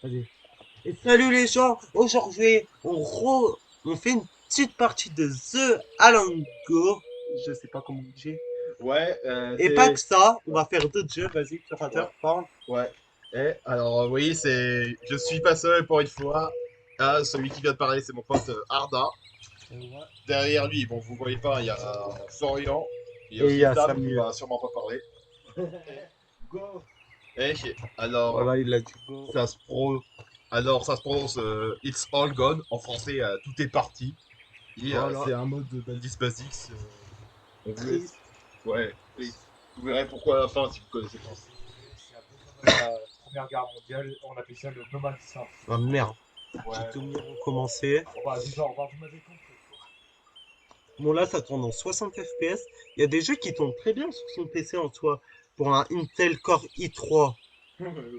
Vas-y. Et salut les gens, aujourd'hui on fait une petite partie de The Alan Go. Je sais pas comment on dit. Ouais, Et pas que ça, on va faire d'autres jeux, vas-y, ouais, curateur, parle. ouais. Alors, oui, je suis pas seul pour une fois. Ah, celui qui vient de parler, c'est mon pote Arda. Ouais. Derrière lui, bon, vous voyez pas, il y a Florian. Il y a Et il aussi y a Sam qui Samuel. va sûrement pas parler. Go! Eh, alors, Voilà, il a dit go. ça se pro... ça se prononce It's All Gone. En français, tout est parti. Et Voilà. c'est un mode de Baldis Basics. On vous laisse. Triste. Ouais, triste. Vous verrez pourquoi à la fin si vous connaissez pas. C'est un peu comme la Première Guerre mondiale, on appelle ça le No Man's Land. Ah merde, j'ai Ouais, tout bon, mis recommencer. on va du genre, bon, vous m'avez compris, quoi. Bon là ça tourne en 60 FPS. Il y a des jeux qui tournent très bien sur son PC en soi. Pour un Intel Core i3. Ouais, bah non, il y a des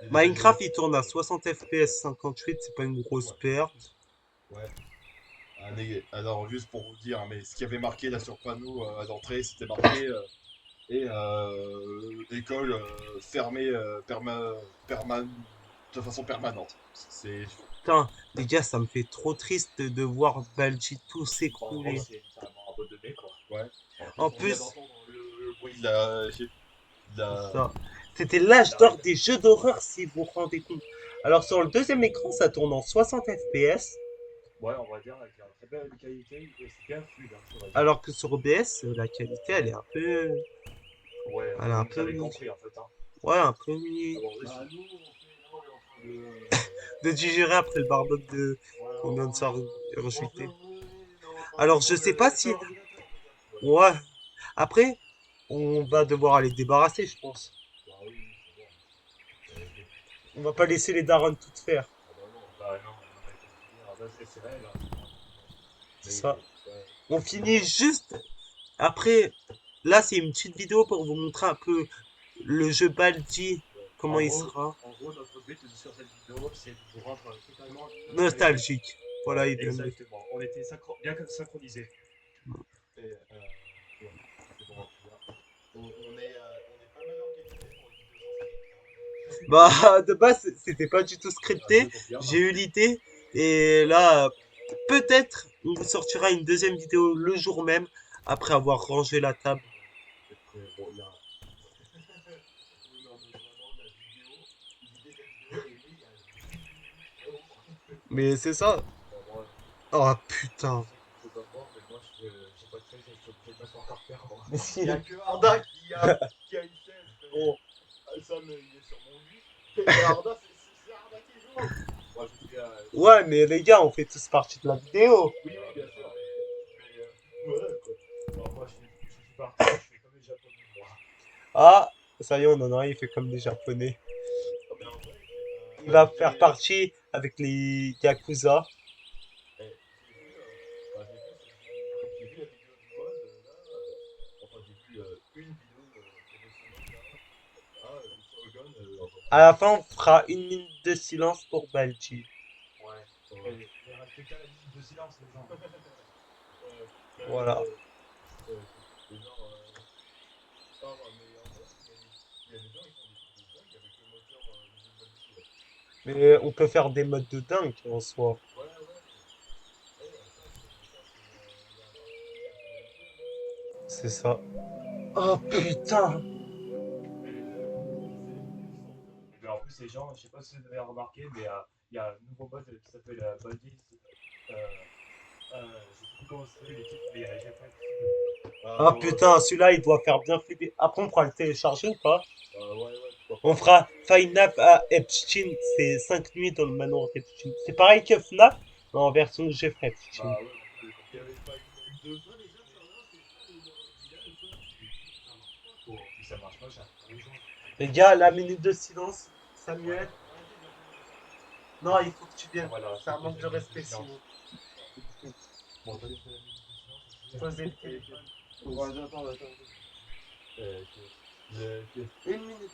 belles Minecraft il résolutions. tourne à 60 FPS 58, c'est pas une grosse Ouais, perte. ouais. Alors, juste pour vous dire, hein, mais ce qui avait marqué là sur le panneau à l'entrée, c'était marqué école fermée de façon permanente. C'est. Putain, les gars, ça me fait trop triste de voir Balji tout Bah, en gros, s'écrouler. c'est littéralement abandonné, quoi. Ouais. En plus, En on vient plus, d'entendre le bruit de c'est la. ça. C'était l'âge La- d'or des jeux d'horreur, si vous vous rendez compte. Alors, sur le deuxième écran, ça tourne en 60 FPS, Ouais, on va dire, avec une très belle qualité, et c'est bien fluide, hein, on va dire. alors que sur OBS, la qualité, Ouais, elle est un vous peu, avez compris, en fait, hein. ouais, un peu Ah bon, oui, Bah, c'est... nous, on est en train de. de digérer après le barbecue Voilà, qu'on vient de on se rejeter. on est en train de Alors, je manger sais pas sur si, l'ordinateur, peut-être. Ouais. ouais, après, on va devoir aller débarrasser, je pense. Bah oui, c'est bon. On va pas laisser les darons tout faire. Ah bah non. Bah non, non, mais comme tu dis, alors là, c'est réel, hein. C'est Mais ça. ouais. On finit juste après. Là, c'est une petite vidéo pour vous montrer un peu le jeu Baldi, Ouais. comment il sera. En gros, notre but sur cette vidéo, c'est de vous rendre totalement nostalgique. Nostalgique. Voilà, il vient de le dire. Exactement. On était bien synchronisés. Et, ouais, c'est bon, là. On est pas mal organisé pour une vidéo sans script, Bah, de base, c'était pas du tout Ah, je scripté. confirme. J'ai eu l'idée. Et là, peut-être, on vous sortira une deuxième vidéo le jour même, après avoir rangé la table. C'est très bon, il y a. Oui, non, mais vraiment, la vidéo, l'idée de la vidéo est née il y a 18 minutes, frérot. Mais c'est ça. Bon, moi, Oh, je putain. sais que tu peux pas me voir, mais moi, j'ai pas de chaise et je suis obligé de m'asseoir par terre, moi. Mais Il y a si. que Arda qui a une chaise, frérot. Sam, il est sur mon lit. Et Arda, c'est Arda qui joue. Moi, je suis Ouais, mais les gars, on fait tous partie de la vidéo. Oui, oui, bien sûr, mais voilà quoi. Bon, moi, je suis parti, je fais comme les Japonais, moi. Ah, ça y est, on en a un, il fait comme les Japonais. Mais en vrai, Il va j'ai faire partie avec les Yakuza. j'ai vu, bah, j'ai vu la vidéo du mode là. Enfin, j'ai vu une vidéo promotionnelle là. Ah, It's All Gone. À la fin, on fera une minute de silence pour Balchi. Ouais. Ouais. Et respectez la minute de silence, les gens. Ouais. Même Voilà. c'est genre. Mais en vrai, il y a des gens qui font des trucs de dingue avec le moteur Visual Basic. Ouais, Mais on peut faire des modes de dingue en soi. ouais. Ouais. Ça, il y a un parti de personnalité là-dedans. C'est ça. Oh putain! Et bien, en plus, les gens, je sais pas si vous avez remarqué, mais il y a un nouveau mode qui s'appelle Buddies. Je sais plus comment ça s'appelle les titres, mais j'ai pas Ah Ah ouais. putain, celui-là il doit faire bien flipper. Après, on pourra le télécharger ou pas? Ouais, pourquoi On pas. fera Five Nights à Epstein, c'est 5 nuits dans le manoir d'Epstein. C'est pareil que FNAF, mais en version Jeffrey Epstein. Bah ouais, on peut, comme il y avait Five Nights 2. Ça, déjà, ça va, c'est ça le nom original, ça. Et puis, ça marche pas, quoi. si ça marche pas, j'arrive pas à les joindre. Les gars, la minute de silence. Ouais. Samuel. Arrêtez de faire ça. Non, il faut que tu Bon, viennes. voilà, C'est un respectez manque la de minute de respect silence. sinon. Bon, toi, tu fais la minute de silence aussi. Posez le Et téléphone. ouais, attends. Une minute.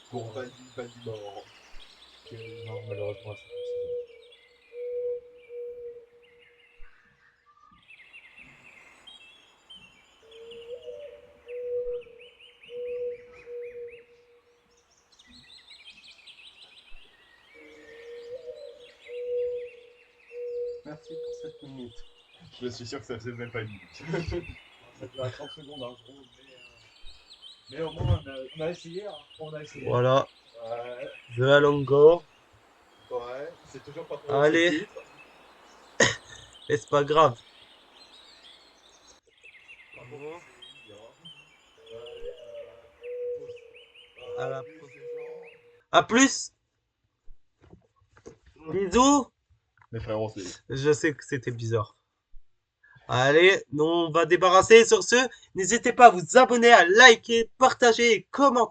Pour Baldi mort. Non, malheureusement, c'est bon. Merci pour cette minute. Je suis sûr que ça faisait même pas une minute. Ça durait 30 secondes, hein, gros, mais au moins on a essayé, hein. On a essayé. Voilà, Ouais, The Alongo. ouais, c'est toujours pas prononcé Allez. le titre. Mais c'est pas grave. Par contre, Bon. c'est une, hein. Allez, pause. À la Plus, prochaine. les gens. À plus. Bisous. Mes frérots, c'est. Je sais que c'était bizarre. Allez, nous on va débarrasser sur ce. N'hésitez pas à vous abonner, à liker, partager et commenter.